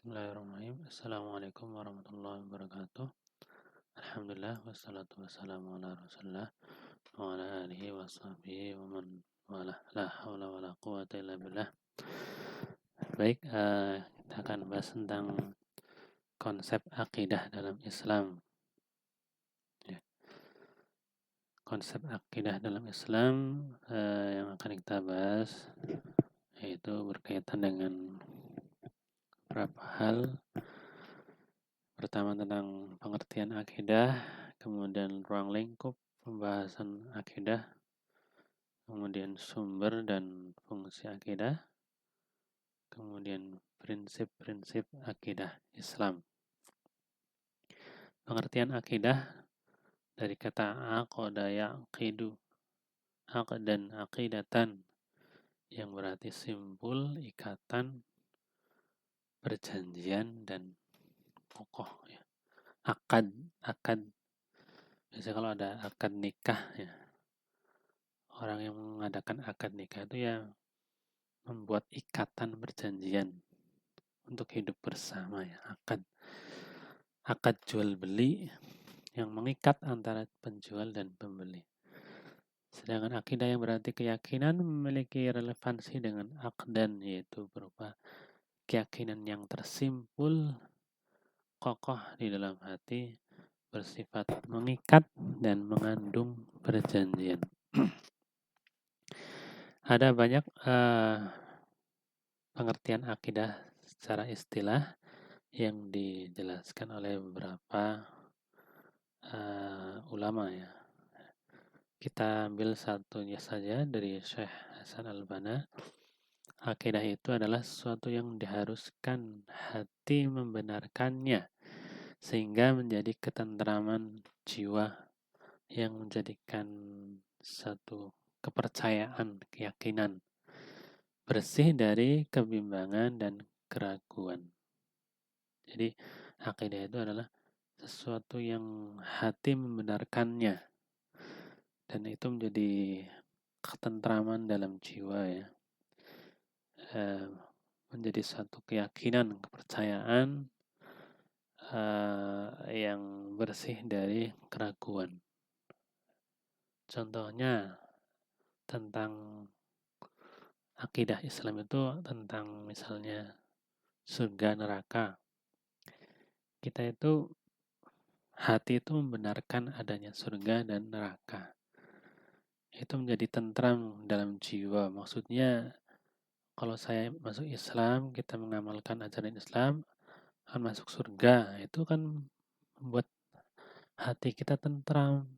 Bismillahirrahmanirrahim. Assalamualaikum warahmatullahi wabarakatuh. Alhamdulillah wassalatu wassalamu ala Rasulillah wa ala alihi wa sahbihi wa man wala la haula wala quwata illa billah. Baik, kita akan bahas tentang konsep akidah dalam Islam. Ya. Konsep akidah dalam Islam yang akan kita bahas yaitu berkaitan dengan beberapa hal. Pertama tentang pengertian akidah, kemudian ruang lingkup pembahasan akidah, kemudian sumber dan fungsi akidah, kemudian prinsip-prinsip akidah Islam. Pengertian akidah dari kata aqada yaqidu, aqdan aqidatan, yang berarti simpul, ikatan, perjanjian dan kokoh. Ya. Akad. Biasanya kalau ada akad nikah, ya, orang yang mengadakan akad nikah itu ya membuat ikatan perjanjian untuk hidup bersama, ya. Akad jual beli yang mengikat antara penjual dan pembeli. Sedangkan akidah yang berarti keyakinan memiliki relevansi dengan akdan, yaitu berupa keyakinan yang tersimpul kokoh di dalam hati, bersifat mengikat dan mengandung perjanjian. Ada banyak pengertian akidah secara istilah yang dijelaskan oleh beberapa ulama, ya. Kita ambil satunya saja dari Syekh Hasan Al-Banna. Akidah itu adalah sesuatu yang diharuskan hati membenarkannya sehingga menjadi ketentraman jiwa yang menjadikan satu kepercayaan, keyakinan bersih dari kebimbangan dan keraguan. Jadi akidah itu adalah sesuatu yang hati membenarkannya dan itu menjadi ketentraman dalam jiwa, ya. Menjadi satu keyakinan, kepercayaan yang bersih dari keraguan. Contohnya tentang akidah Islam itu tentang misalnya surga neraka. Kita itu hati itu membenarkan adanya surga dan neraka. Itu menjadi tentram dalam jiwa. Maksudnya kalau saya masuk Islam, kita mengamalkan ajaran Islam, akan masuk surga. Itu kan membuat hati kita tentram.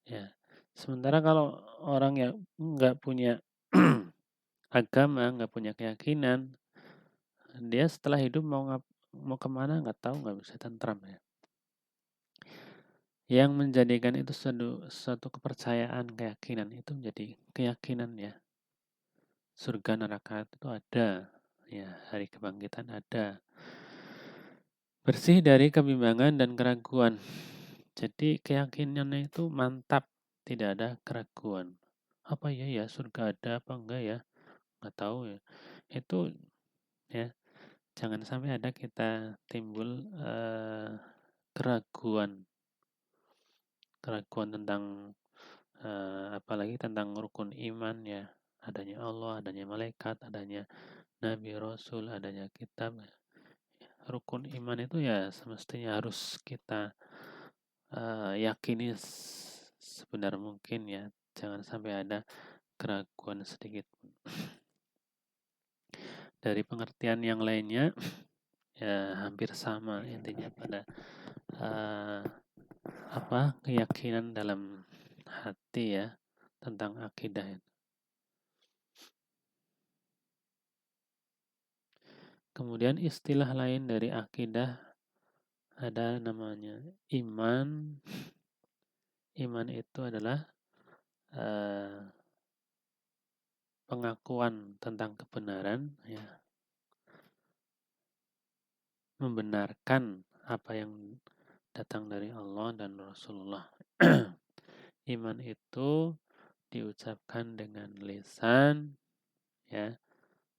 Ya. Sementara kalau orang yang nggak punya agama, nggak punya keyakinan, dia setelah hidup mau kemana nggak tahu, nggak bisa tentram, ya. Yang menjadikan itu suatu kepercayaan, keyakinan, itu menjadi keyakinan, ya. Surga neraka itu ada, ya, hari kebangkitan ada. Bersih dari kebimbangan dan keraguan. Jadi keyakinannya itu mantap, tidak ada keraguan. Apa ya surga ada apa enggak, ya? Nggak tahu, ya. Itu, ya, jangan sampai ada kita timbul keraguan tentang apalagi tentang rukun iman, ya, adanya Allah, adanya malaikat, adanya nabi rasul, adanya kitab. Rukun iman itu ya semestinya harus kita yakini sebenar mungkin, ya, jangan sampai ada keraguan sedikit. Dari pengertian yang lainnya ya hampir sama, intinya pada keyakinan dalam hati, ya, tentang akidah itu. Kemudian istilah lain dari akidah ada namanya iman. Iman itu adalah pengakuan tentang kebenaran, ya, membenarkan apa yang datang dari Allah dan Rasulullah. Iman itu diucapkan dengan lisan, ya,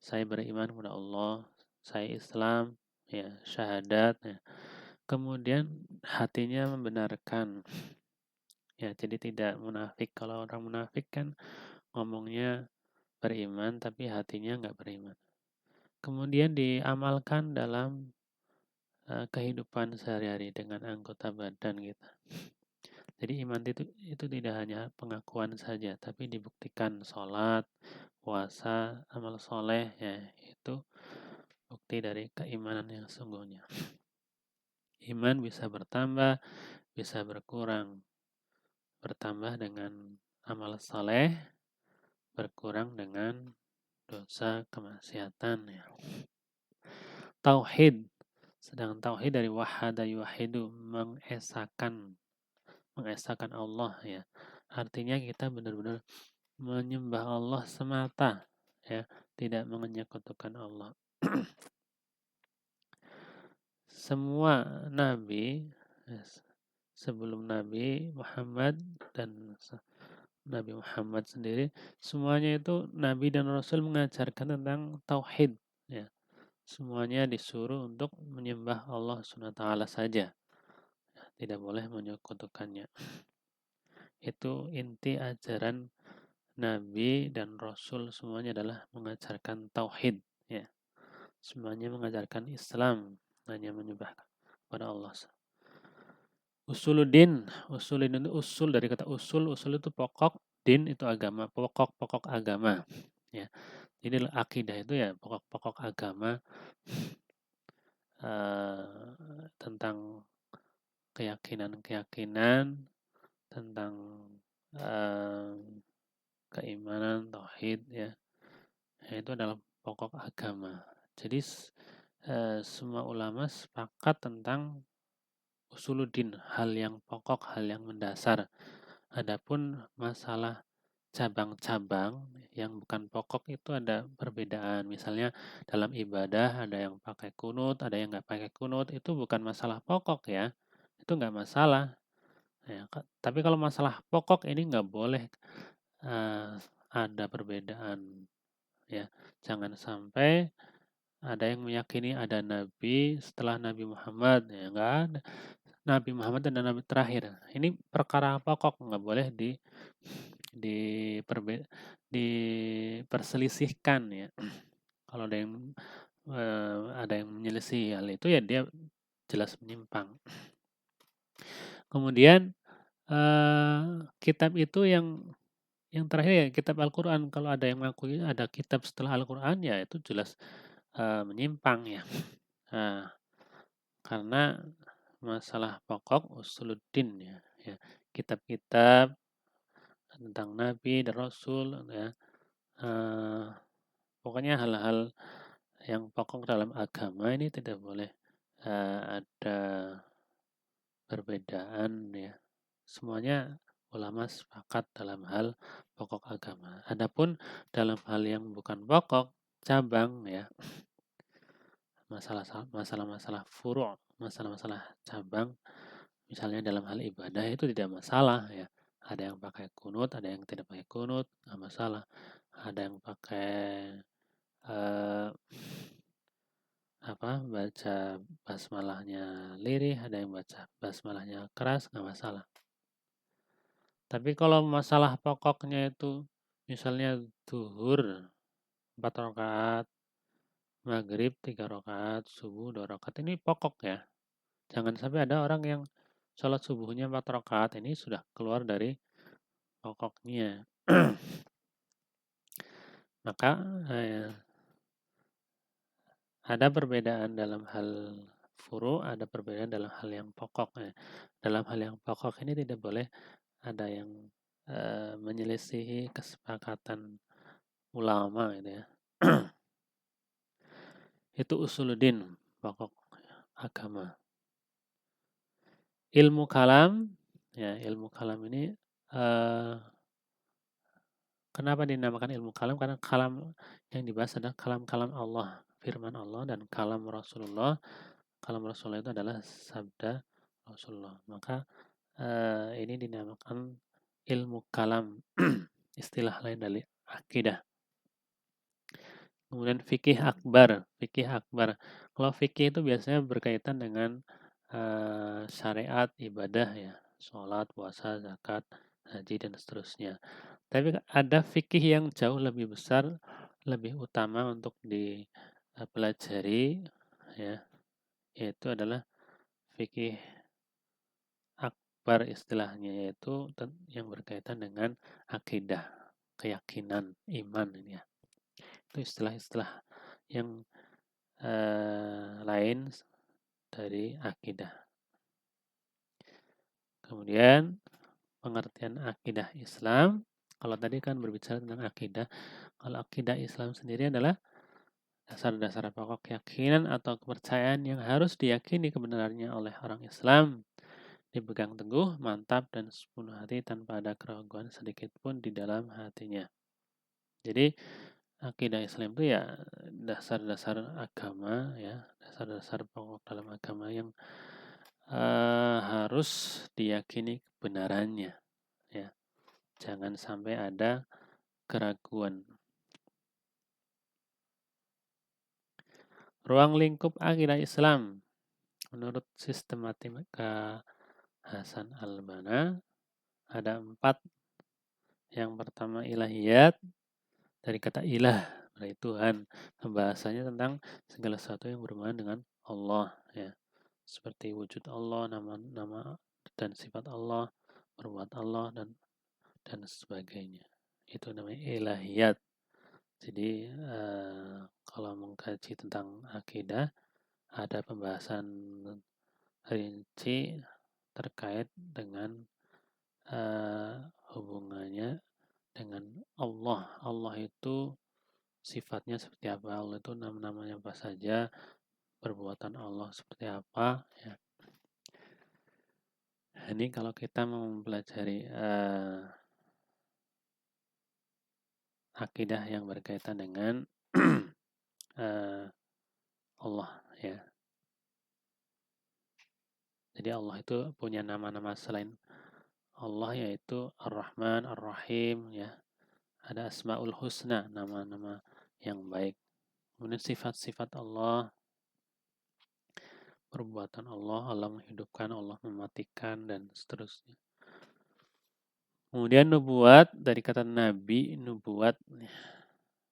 saya beriman kepada Allah, saya Islam, ya, syahadat, ya. Kemudian hatinya membenarkan, ya, jadi tidak munafik. Kalau orang munafik kan ngomongnya beriman tapi hatinya nggak beriman. Kemudian diamalkan dalam kehidupan sehari-hari dengan anggota badan kita. Jadi iman itu tidak hanya pengakuan saja, tapi dibuktikan sholat, puasa, amal soleh, ya itu bukti dari keimanan yang sungguhnya. Iman bisa bertambah, bisa berkurang. Bertambah dengan amal soleh, berkurang dengan dosa kemaksiatan. Ya. Tauhid, sedang tauhid dari wahada yuwahidu, mengesahkan Allah, ya. Artinya kita benar-benar menyembah Allah semata, ya, tidak menyekutukan Allah. Semua nabi sebelum Nabi Muhammad dan Nabi Muhammad sendiri, semuanya itu nabi dan rasul mengajarkan tentang tauhid, ya. Semuanya disuruh untuk menyembah Allah SWT saja, tidak boleh menyekutukannya. Itu inti ajaran Nabi dan Rasul, semuanya adalah mengajarkan tauhid, ya. Semuanya mengajarkan Islam, hanya menyembah kepada Allah. Usuluddin itu usul dari kata usul itu pokok, din itu agama, pokok-pokok agama, ya. Jadi akidah itu ya pokok-pokok agama, tentang keyakinan tentang keimanan, tauhid, ya. Itu adalah pokok agama. Jadi semua ulama sepakat tentang usuluddin, hal yang pokok, hal yang mendasar. Adapun masalah cabang-cabang yang bukan pokok itu ada perbedaan. Misalnya dalam ibadah ada yang pakai kunut, ada yang nggak pakai kunut. Itu bukan masalah pokok, ya. Itu nggak masalah. Ya, tapi kalau masalah pokok ini nggak boleh ada perbedaan, ya. Jangan sampai ada yang meyakini ada nabi setelah Nabi Muhammad, ya, nggak ada. Nabi Muhammad dan nabi terakhir. Ini perkara pokok, nggak boleh diperselisihkan, ya. Kalau ada yang menyelisih hal itu, ya dia jelas menyimpang. Kemudian kitab itu yang terakhir ya kitab Al-Quran. Kalau ada yang mengakui ada kitab setelah Al-Quran, ya itu jelas menyimpang, ya. Karena masalah pokok usuluddin, ya. Kitab-kitab tentang Nabi dan Rasul, ya. Pokoknya hal-hal yang pokok dalam agama ini tidak boleh ada perbedaan, ya. Semuanya ulama sepakat dalam hal pokok agama. Adapun dalam hal yang bukan pokok, cabang, ya, masalah-masalah furu', masalah-masalah cabang, misalnya dalam hal ibadah itu tidak masalah, ya. Ada yang pakai kunut, ada yang tidak pakai kunut, nggak masalah. Ada yang pakai baca basmalahnya lirih, ada yang baca basmalahnya keras, nggak masalah. Tapi kalau masalah pokoknya itu misalnya zuhur 4 rakaat, maghrib 3 rakaat, subuh 2 rakaat, ini pokok, ya. Jangan sampai ada orang yang sholat subuhnya 4 rakaat, ini sudah keluar dari pokoknya. Maka ada perbedaan dalam hal furu', ada perbedaan dalam hal yang pokok. Dalam hal yang pokok ini tidak boleh ada yang menyelisihi kesepakatan ulama, gitu, ya. Itu usuluddin, pokok agama. Ilmu kalam, ya, ilmu kalam ini kenapa dinamakan ilmu kalam? Karena kalam yang dibahas adalah kalam-kalam Allah, firman Allah, dan kalam Rasulullah. Kalam Rasulullah itu adalah sabda Rasulullah. Maka ini dinamakan ilmu kalam, istilah lain dari akidah. Kemudian fikih akbar, fikih akbar. Kalau fikih itu biasanya berkaitan dengan syariat, ibadah ya, sholat, puasa, zakat, haji dan seterusnya. Tapi ada fikih yang jauh lebih besar, lebih utama untuk dipelajari ya, yaitu adalah fikih akbar istilahnya, yaitu yang berkaitan dengan akidah, keyakinan, iman ini ya. Itu istilah-istilah yang lain dari akidah. Kemudian pengertian akidah Islam, kalau tadi kan berbicara tentang akidah, kalau akidah Islam sendiri adalah dasar-dasar pokok keyakinan atau kepercayaan yang harus diyakini kebenarannya oleh orang Islam, dipegang teguh, mantap, dan sepenuh hati tanpa ada keraguan sedikit pun di dalam hatinya. Jadi akidah Islam itu ya dasar-dasar agama ya, dasar-dasar pokok dalam agama yang harus diyakini kebenarannya ya. Jangan sampai ada keraguan. Ruang lingkup akidah Islam menurut sistematika Hasan al-Banna ada 4. Yang pertama ilahiyat, dari kata ilah, berarti Tuhan. Pembahasannya tentang segala sesuatu yang berhubungan dengan Allah ya. Seperti wujud Allah, nama-nama dan sifat Allah, perbuatan Allah dan sebagainya. Itu namanya ilahiyat. Jadi kalau mengkaji tentang akidah ada pembahasan rinci terkait dengan hubungannya dengan Allah. Allah itu sifatnya seperti apa? Allah itu nama-namanya apa saja? Perbuatan Allah seperti apa? Ya. Ini kalau kita mau mempelajari akidah yang berkaitan dengan Allah ya. Jadi Allah itu punya nama-nama selain Allah yaitu Ar-Rahman, Ar-Rahim ya. Ada Asmaul Husna, nama-nama yang baik. Kemudian sifat-sifat Allah, perbuatan Allah, Allah menghidupkan, Allah mematikan dan seterusnya. Kemudian nubuat, dari kata nabi, nubuat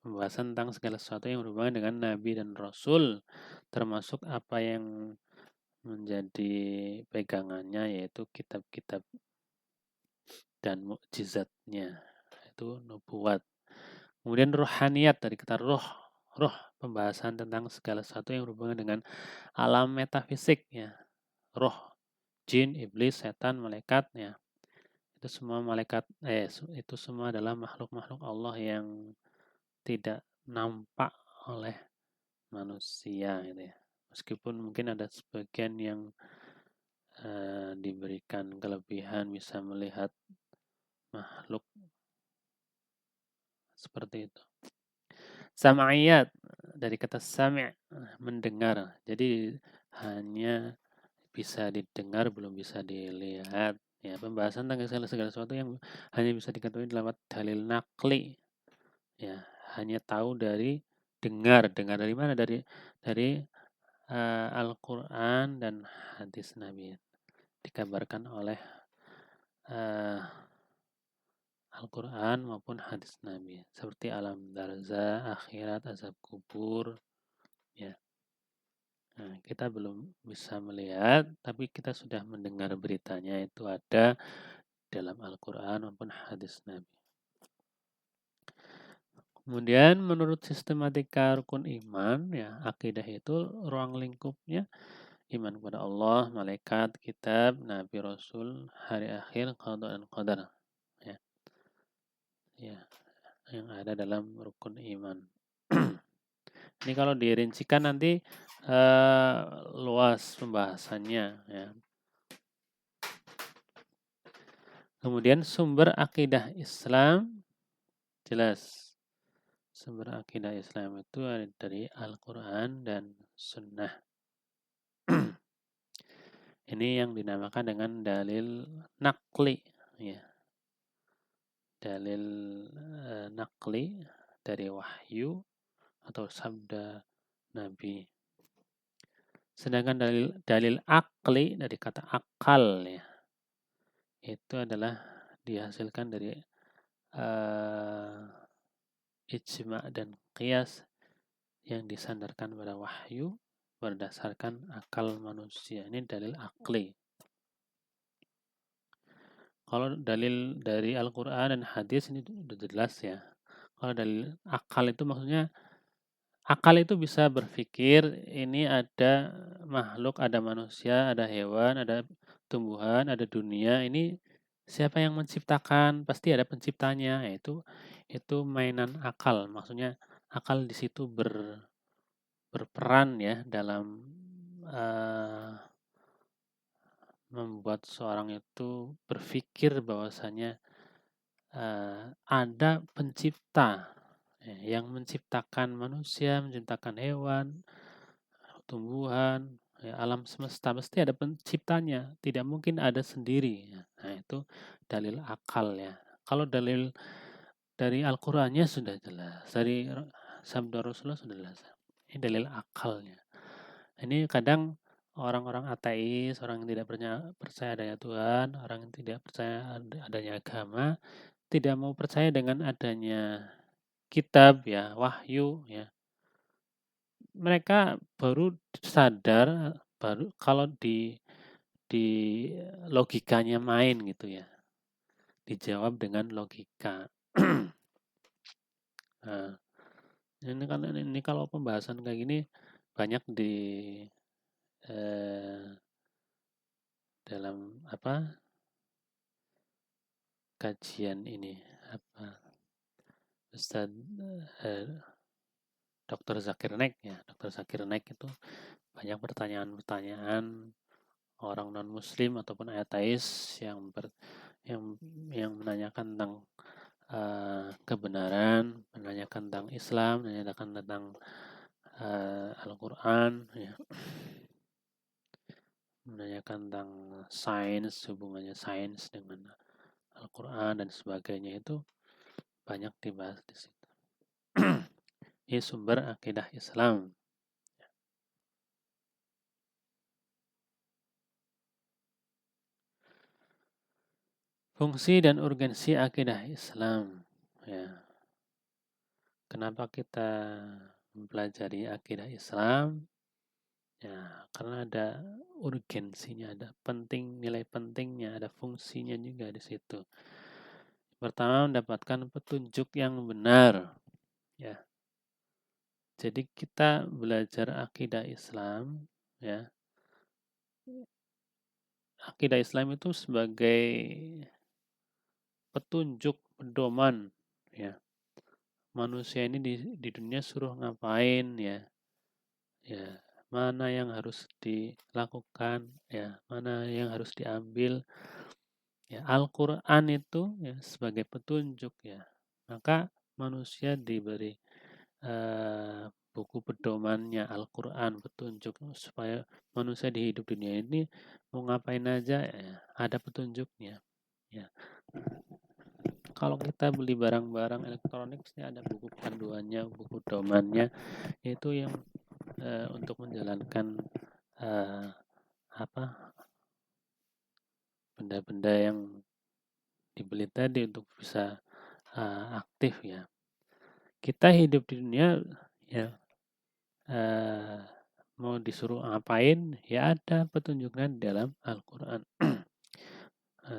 pembahasan tentang segala sesuatu yang berhubungan dengan nabi dan rasul, termasuk apa yang menjadi pegangannya yaitu kitab-kitab dan mukjizatnya. Itu nubuat. Kemudian rohaniyat, dari kata roh, pembahasan tentang segala sesuatu yang berhubungan dengan alam metafisik ya. Roh, jin, iblis, setan, malaikat ya. Itu semua itu semua adalah makhluk-makhluk Allah yang tidak nampak oleh manusia gitu ya. Meskipun mungkin ada sebagian yang diberikan kelebihan bisa melihat makhluk seperti itu. Sam'iyat, dari kata sami', mendengar. Jadi hanya bisa didengar, belum bisa dilihat. Ya, pembahasan tentang segala sesuatu yang hanya bisa diketahui lewat dalil nakli. Ya, hanya tahu dari dengar. Dengar dari mana? Dari Al-Quran dan hadis Nabi. Dikabarkan oleh Al-Quran maupun hadis Nabi. Seperti alam barzah, akhirat, azab kubur. Ya. Nah, kita belum bisa melihat, tapi kita sudah mendengar beritanya itu ada dalam Al-Quran maupun hadis Nabi. Kemudian menurut sistematika rukun iman, ya akidah itu ruang lingkupnya iman kepada Allah, malaikat, kitab, nabi, rasul, hari akhir, qada dan qadar. Ya. Ya, yang ada dalam rukun iman. Ini kalau dirincikan nanti luas pembahasannya ya. Kemudian sumber akidah Islam jelas. Sumber akidah Islam itu ada dari Al-Quran dan Sunnah. Ini yang dinamakan dengan dalil nakli. Ya. Dalil nakli dari wahyu atau sabda Nabi. Sedangkan dalil akli dari kata akal ya, itu adalah dihasilkan dari ijma dan qiyas yang disandarkan pada wahyu berdasarkan akal manusia. Ini dalil akli. Kalau dalil dari Al-Quran dan hadis ini sudah jelas ya. Kalau dalil akal itu maksudnya akal itu bisa berpikir ini ada makhluk, ada manusia, ada hewan, ada tumbuhan, ada dunia. Ini siapa yang menciptakan? Pasti ada penciptanya. Itu mainan akal. Maksudnya akal di situ berperan ya dalam membuat seorang itu berpikir bahwasanya ada pencipta yang menciptakan manusia, menciptakan hewan, tumbuhan, ya, alam semesta. Pasti ada penciptanya, tidak mungkin ada sendiri. Nah, itu dalil akal ya. Kalau dalil dari Al-Qur'annya sudah jelas, dari sabda Rasulullah sudah jelas. Ini dalil akalnya. Ini kadang orang-orang ateis, orang yang tidak percaya adanya Tuhan, orang yang tidak percaya adanya agama, tidak mau percaya dengan adanya kitab ya, wahyu ya. Mereka baru sadar baru kalau di logikanya main gitu ya. Dijawab dengan logika. Nah, ini kalau pembahasan kayak gini banyak di dalam kajian ini Ustaz Dr. Zakir Naik ya. Dr. Zakir Naik itu banyak pertanyaan-pertanyaan orang non muslim ataupun ateis yang menanyakan tentang kebenaran, menanyakan tentang Islam, menanyakan tentang Al-Quran ya. Menanyakan tentang sains, hubungannya sains dengan Al-Quran dan sebagainya, itu banyak dibahas di situ. Ini sumber akidah Islam. Fungsi dan urgensi akidah Islam. Ya. Kenapa kita mempelajari akidah Islam? Ya, karena ada urgensinya, ada nilai pentingnya, ada fungsinya juga di situ. Pertama, mendapatkan petunjuk yang benar. Ya. Jadi kita belajar akidah Islam, ya. Akidah Islam itu sebagai petunjuk, pedoman, ya. Manusia ini di dunia suruh ngapain, ya. Ya, mana yang harus dilakukan, ya, mana yang harus diambil. Ya, Al-Qur'an itu ya sebagai petunjuk ya. Maka manusia diberi buku pedomannya Al-Qur'an, petunjuk supaya manusia di hidup dunia ini mau ngapain aja ya, ada petunjuknya. Ya. Kalau kita beli barang-barang elektronik pasti ada buku panduannya, buku pedomannya, itu yang untuk menjalankan benda-benda yang dibeli tadi untuk bisa aktif ya. Kita hidup di dunia ya mau disuruh ngapain ya ada petunjuknya dalam Al-Quran.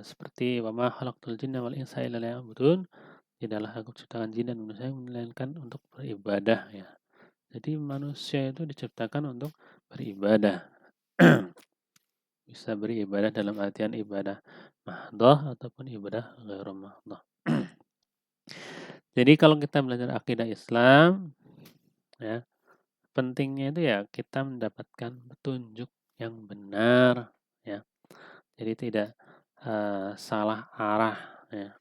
Seperti wa ma khalaqtul jinna wal insa illa liya'budun, tidaklah aku ciptakan jin dan manusia melainkan untuk beribadah ya. Jadi manusia itu diciptakan untuk beribadah. Bisa beribadah dalam artian ibadah mahdhah ataupun ibadah ghairu mahdhah. Jadi kalau kita belajar akidah Islam ya, pentingnya itu ya kita mendapatkan petunjuk yang benar ya. Jadi tidak salah arah ya.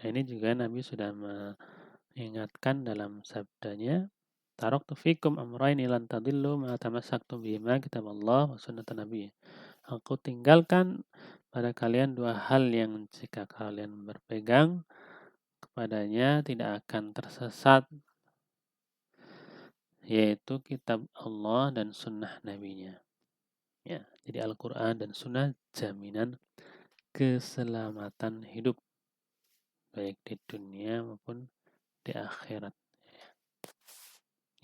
Nah, ini juga Nabi sudah mengingatkan dalam sabdanya, taraktu fikum amrayni lan tadillu ma tamassaktum bihima kitaballah wa sunnatan nabi. Aku tinggalkan pada kalian dua hal yang jika kalian berpegang kepadanya tidak akan tersesat, yaitu kitab Allah dan sunnah nabinya. Ya, jadi Al-Quran dan sunnah jaminan keselamatan hidup, baik di dunia maupun di akhirat.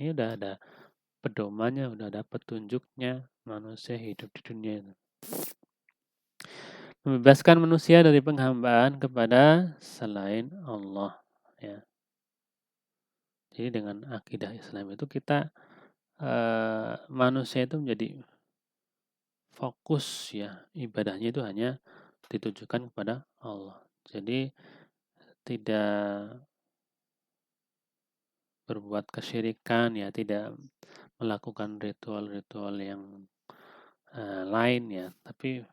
Ini udah ada pedomannya, udah ada petunjuknya manusia hidup di dunia itu. Membebaskan manusia dari penghambaan kepada selain Allah. Ya. Jadi dengan akidah Islam itu kita manusia itu menjadi fokus ya, ibadahnya itu hanya ditujukan kepada Allah. Jadi tidak berbuat kesyirikan ya, tidak melakukan ritual-ritual yang lain ya, tapi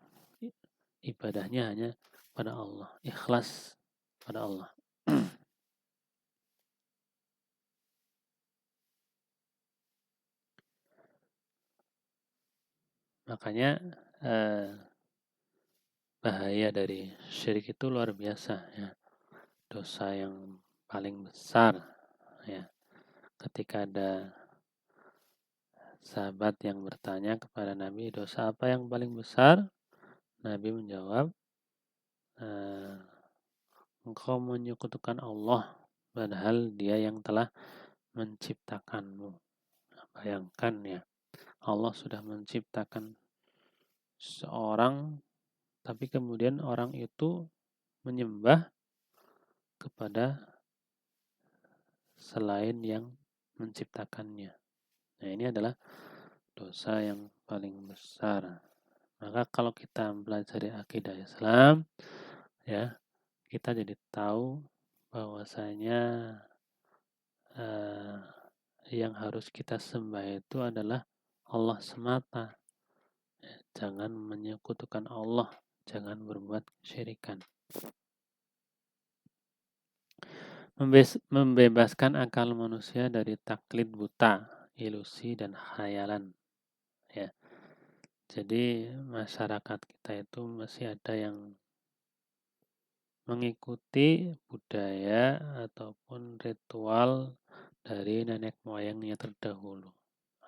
ibadahnya hanya pada Allah, ikhlas pada Allah. Makanya bahaya dari syirik itu luar biasa ya, dosa yang paling besar ya. Ketika ada sahabat yang bertanya kepada Nabi, dosa apa yang paling besar? Nabi menjawab, engkau menyekutukan Allah padahal dia yang telah menciptakanmu. Bayangkan ya, Allah sudah menciptakan seorang, tapi kemudian orang itu menyembah kepada selain yang menciptakannya. Nah, ini adalah dosa yang paling besar. Maka kalau kita mempelajari akidah Islam, ya, kita jadi tahu bahwasanya yang harus kita sembah itu adalah Allah semata. Jangan menyekutukan Allah, jangan berbuat syirikan. Membebaskan akal manusia dari taklid buta, ilusi dan khayalan. Ya. Jadi masyarakat kita itu masih ada yang mengikuti budaya ataupun ritual dari nenek moyangnya terdahulu.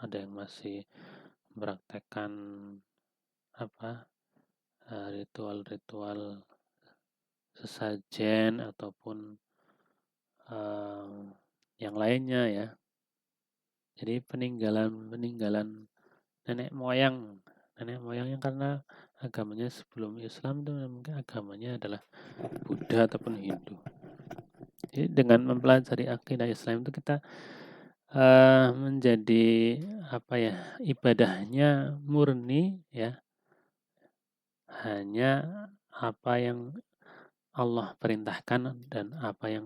Ada yang masih mempraktekkan ritual-ritual sesajen ataupun yang lainnya ya. Jadi peninggalan nenek moyangnya karena agamanya sebelum Islam itu mungkin agamanya adalah Buddha ataupun Hindu. Jadi dengan mempelajari akidah Islam itu kita menjadi ibadahnya murni ya, hanya apa yang Allah perintahkan dan apa yang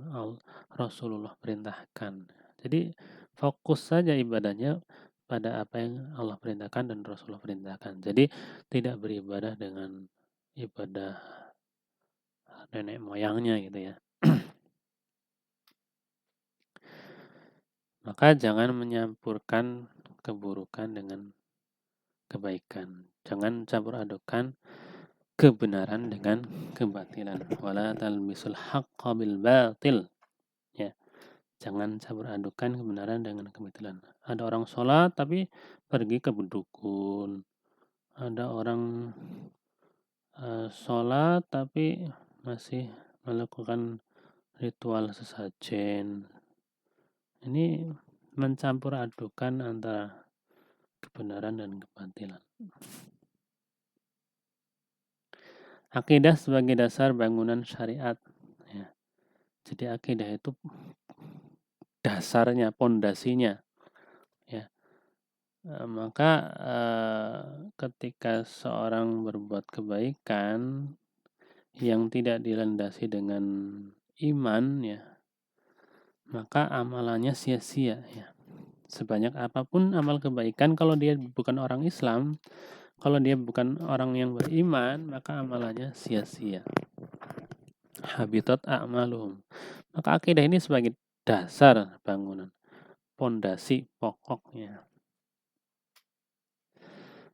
Rasulullah perintahkan. Jadi fokus saja ibadahnya pada apa yang Allah perintahkan dan Rasulullah perintahkan. Jadi tidak beribadah dengan ibadah nenek moyangnya gitu ya. Maka jangan menyampurkan keburukan dengan kebaikan. Jangan campur adukan kebenaran dengan kebatilan. Wala talbisul haqqa bil batil. Ya. Jangan campur adukan kebenaran dengan kebatilan. Ada orang sholat tapi pergi ke dukun. Ada orang sholat tapi masih melakukan ritual sesajen. Ini mencampur adukan antara kebenaran dan kebatilan. Akidah sebagai dasar bangunan syariat. Ya. Jadi akidah itu dasarnya, pondasinya. Ya. Maka ketika seorang berbuat kebaikan yang tidak dilandasi dengan iman, ya, maka amalannya sia-sia. Ya. Sebanyak apapun amal kebaikan, kalau dia bukan orang Islam, kalau dia bukan orang yang beriman, maka amalannya sia-sia. Habitat a'maluhum. Maka akidah ini sebagai dasar bangunan, pondasi pokoknya.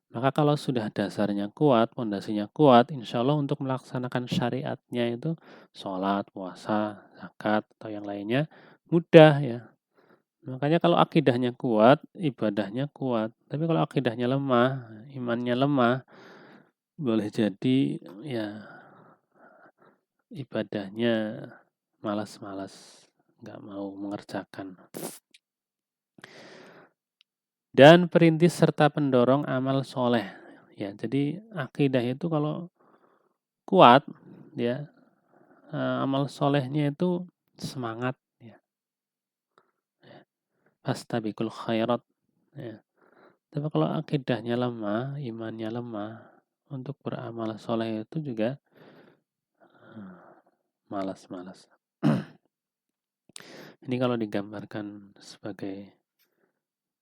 Maka kalau sudah dasarnya kuat, pondasinya kuat, insya Allah untuk melaksanakan syariatnya itu sholat, puasa, zakat, atau yang lainnya mudah ya. Makanya kalau akidahnya kuat, ibadahnya kuat. Tapi kalau akidahnya lemah, imannya lemah, boleh jadi ya ibadahnya malas-malas, nggak mau mengerjakan. Dan perintis serta pendorong amal soleh. Ya, jadi akidah itu kalau kuat, ya amal solehnya itu semangat. Ya. Fastabiqul khairat. Ya. Tapi kalau akidahnya lemah, imannya lemah, untuk beramal soleh itu juga malas-malas. Ini kalau digambarkan sebagai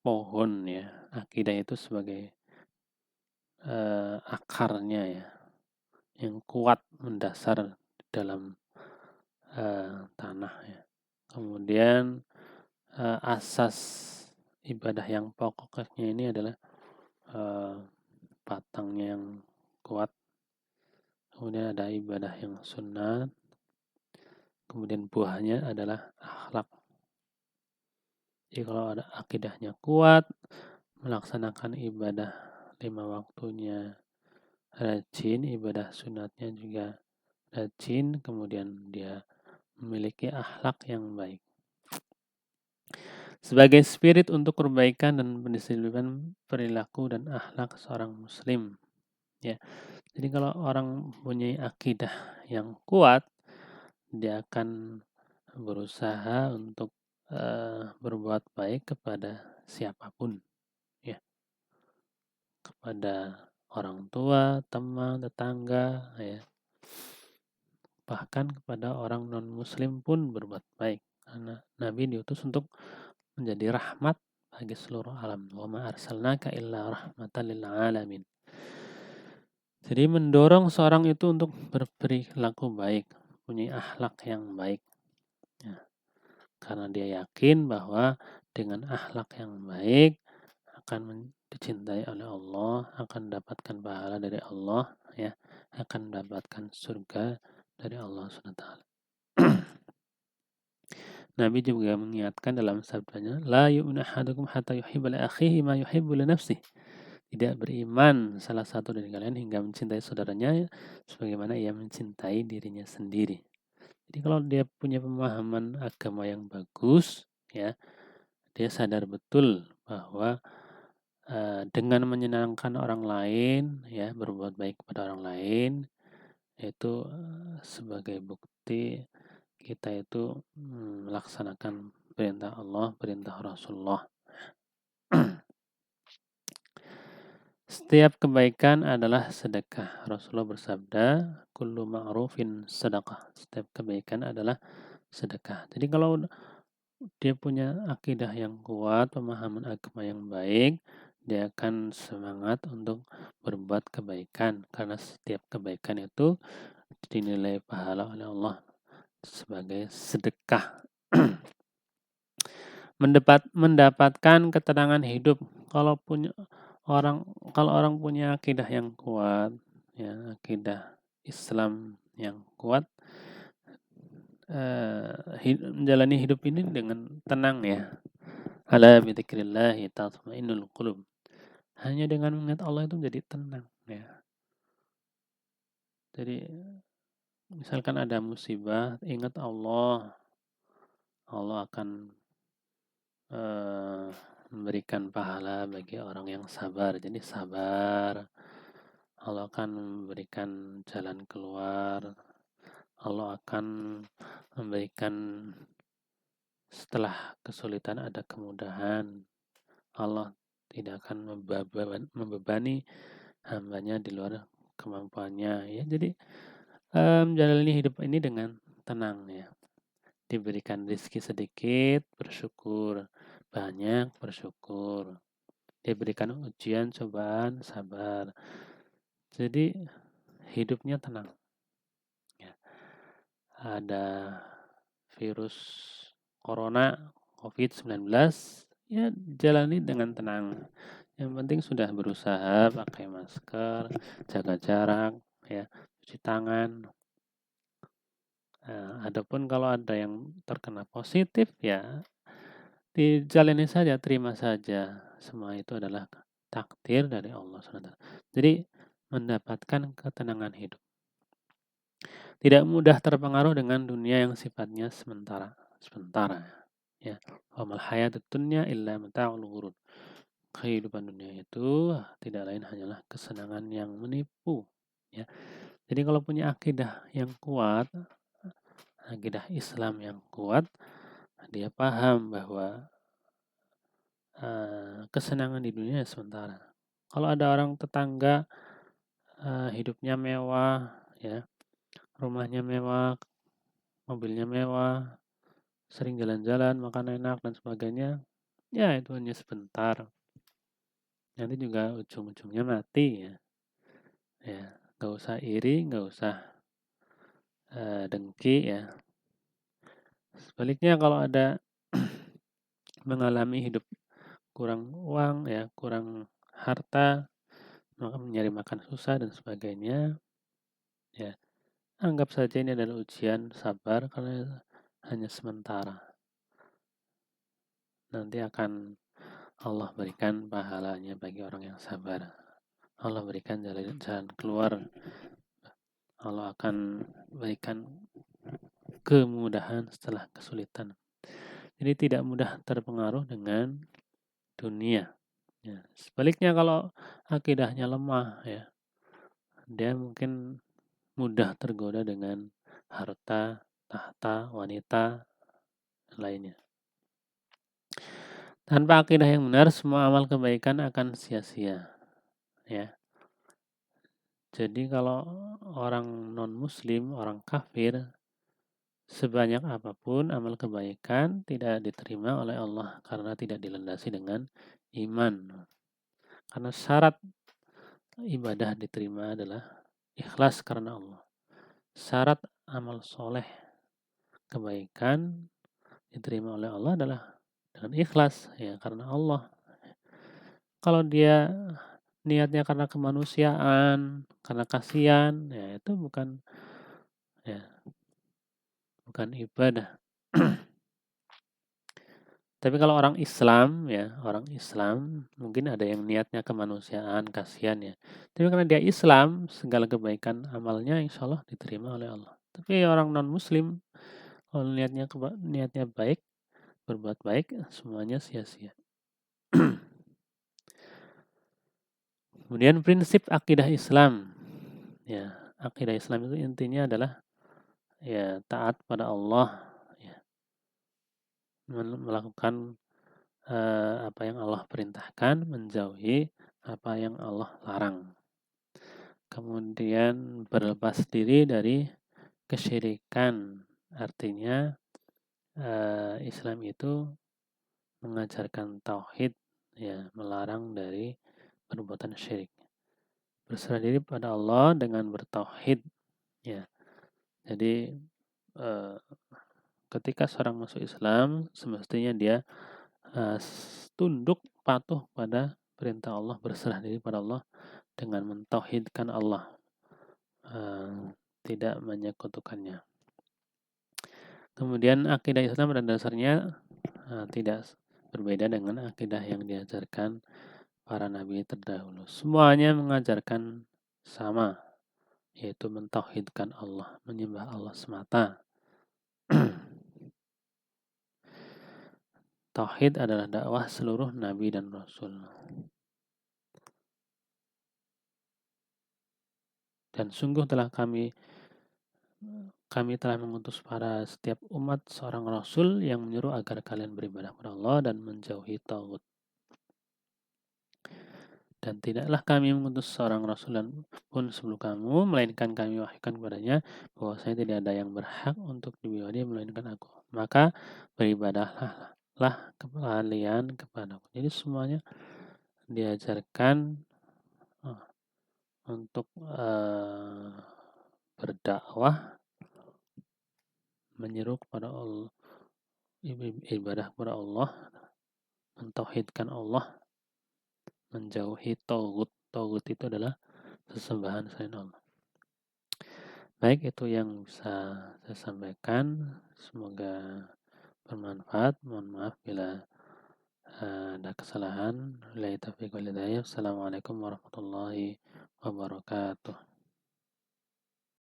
pohon ya, akidah itu sebagai akarnya ya, yang kuat mendasar dalam tanah ya. Kemudian asas ibadah yang pokoknya ini adalah batangnya yang kuat. Kemudian ada ibadah yang sunnah. Kemudian buahnya adalah akhlak. Jadi kalau ada akidahnya kuat, melaksanakan ibadah 5 waktunya rajin, ibadah sunatnya juga rajin, kemudian dia memiliki akhlak yang baik. Sebagai spirit untuk perbaikan dan pendisiplinan perilaku dan akhlak seorang muslim. Ya. Jadi kalau orang punya akidah yang kuat, dia akan berusaha untuk berbuat baik kepada siapapun, ya, kepada orang tua, teman, tetangga, ya, bahkan kepada orang non Muslim pun berbuat baik. Karena Nabi diutus untuk menjadi rahmat bagi seluruh alam. Wa ma arsalnaka illa rahmatan lil alamin. Jadi mendorong seorang itu untuk berperilaku baik, punya akhlak yang baik. Ya. Karena dia yakin bahwa dengan akhlak yang baik akan dicintai oleh Allah, akan mendapatkan pahala dari Allah, ya, akan mendapatkan surga dari Allah SWT. Nabi juga mengingatkan dalam sabdanya, la yu'minu ahadukum hatta yuhibba li akhihi ma yuhibbu li nafsihi. Tidak beriman salah satu dari kalian hingga mencintai saudaranya sebagaimana ia mencintai dirinya sendiri. Jadi kalau dia punya pemahaman agama yang bagus, ya, dia sadar betul bahwa dengan menyenangkan orang lain, ya, berbuat baik kepada orang lain, itu sebagai bukti kita itu melaksanakan perintah Allah, perintah Rasulullah. Setiap kebaikan adalah sedekah. Rasulullah bersabda, kullu ma'rufin sedekah. Setiap kebaikan adalah sedekah. Jadi kalau dia punya akidah yang kuat, pemahaman agama yang baik, dia akan semangat untuk berbuat kebaikan. Karena setiap kebaikan itu dinilai pahala oleh Allah sebagai sedekah. Mendapatkan ketenangan hidup. Kalau orang punya akidah yang kuat, ya, akidah Islam yang kuat, menjalani hidup ini dengan tenang, ya. Ala bidzikrillah tatma'innul qulub. Hanya dengan mengingat Allah itu menjadi tenang, ya. Jadi misalkan ada musibah, ingat Allah. Allah akan memberikan pahala bagi orang yang sabar. Jadi sabar. Allah akan memberikan jalan keluar. Allah akan memberikan setelah kesulitan ada kemudahan. Allah tidak akan membebani hambanya di luar kemampuannya. Ya, jadi menjalani hidup ini dengan tenang, ya. Diberikan rezeki sedikit, bersyukur. Banyak, bersyukur. Diberikan ujian, cobaan, sabar. Jadi hidupnya tenang. Ya. Ada virus corona, COVID-19, ya jalani dengan tenang. Yang penting sudah berusaha pakai masker, jaga jarak, ya, cuci tangan. Adapun kalau ada yang terkena positif, ya dijalani saja, terima saja. Semua itu adalah takdir dari Allah SWT. Jadi mendapatkan ketenangan hidup. Tidak mudah terpengaruh dengan dunia yang sifatnya sementara. Ya. Wa mal hayatud dunya illa mata'ul ghurur. Kehidupan dunia itu tidak lain hanyalah kesenangan yang menipu. Ya. Jadi kalau punya akidah yang kuat, akidah Islam yang kuat, dia paham bahwa kesenangan di dunia sementara. Kalau ada orang tetangga hidupnya mewah, ya, rumahnya mewah, mobilnya mewah, sering jalan-jalan, makan enak dan sebagainya, ya itu hanya sebentar. Nanti juga ujung-ujungnya mati, ya. Ya, nggak usah iri, nggak usah dengki, ya. Sebaliknya kalau ada mengalami hidup kurang uang, ya, kurang harta, maka mencari makan susah dan sebagainya, ya, anggap saja ini adalah ujian, sabar karena hanya sementara. Nanti akan Allah berikan pahalanya bagi orang yang sabar. Allah berikan jalan keluar. Allah akan berikan kemudahan setelah kesulitan. Jadi tidak mudah terpengaruh dengan dunia. Ya. Sebaliknya kalau akidahnya lemah, ya, dia mungkin mudah tergoda dengan harta, tahta, wanita, dan lainnya. Tanpa akidah yang benar, semua amal kebaikan akan sia-sia. Ya. Jadi kalau orang non-muslim, orang kafir, sebanyak apapun amal kebaikan tidak diterima oleh Allah karena tidak dilandasi dengan iman. Karena syarat ibadah diterima adalah ikhlas karena Allah. Syarat amal soleh kebaikan diterima oleh Allah adalah dengan ikhlas, ya, karena Allah. Kalau dia niatnya karena kemanusiaan, karena kasihan, ya itu bukan ibadah. Tapi kalau orang Islam, ya, orang Islam mungkin ada yang niatnya kemanusiaan, kasihan, ya. Tapi karena dia Islam, segala kebaikan amalnya insya Allah diterima oleh Allah. Tapi orang non Muslim, kalau niatnya baik, berbuat baik, semuanya sia-sia. Kemudian prinsip akidah Islam, ya, akidah Islam itu intinya adalah, ya, taat pada Allah, ya, melakukan apa yang Allah perintahkan, menjauhi apa yang Allah larang. Kemudian berlepas diri dari kesyirikan, artinya Islam itu mengajarkan tauhid, ya, melarang dari perbuatan syirik. Berserah diri pada Allah dengan bertauhid, ya. Jadi ketika seorang masuk Islam, semestinya dia tunduk patuh pada perintah Allah, berserah diri pada Allah dengan mentauhidkan Allah, tidak menyekutukannya. Kemudian akidah Islam pada dasarnya tidak berbeda dengan akidah yang diajarkan para nabi terdahulu. Semuanya mengajarkan sama, yaitu mentauhidkan Allah, menyembah Allah semata. Tauhid adalah dakwah seluruh nabi dan rasul. Dan sungguh telah kami telah mengutus pada setiap umat seorang rasul yang menyuruh agar kalian beribadah kepada Allah dan menjauhi tagut. Dan tidaklah kami mengutus seorang rasul pun sebelum kamu, melainkan kami wahyukan kepadanya bahwa saya tidak ada yang berhak untuk diibadati melainkan aku. Maka beribadahlah kalian kepadaku. Jadi semuanya diajarkan untuk berdakwah, menyeru kepada Allah, ibadah kepada Allah, mentauhidkan Allah, menjauhi togut. Togut itu adalah sesembahan selain Allah. Baik, itu yang bisa saya sampaikan. Semoga bermanfaat. Mohon maaf bila ada kesalahan. Wabillahi taufiq wal hidayah. Assalamualaikum warahmatullahi wabarakatuh.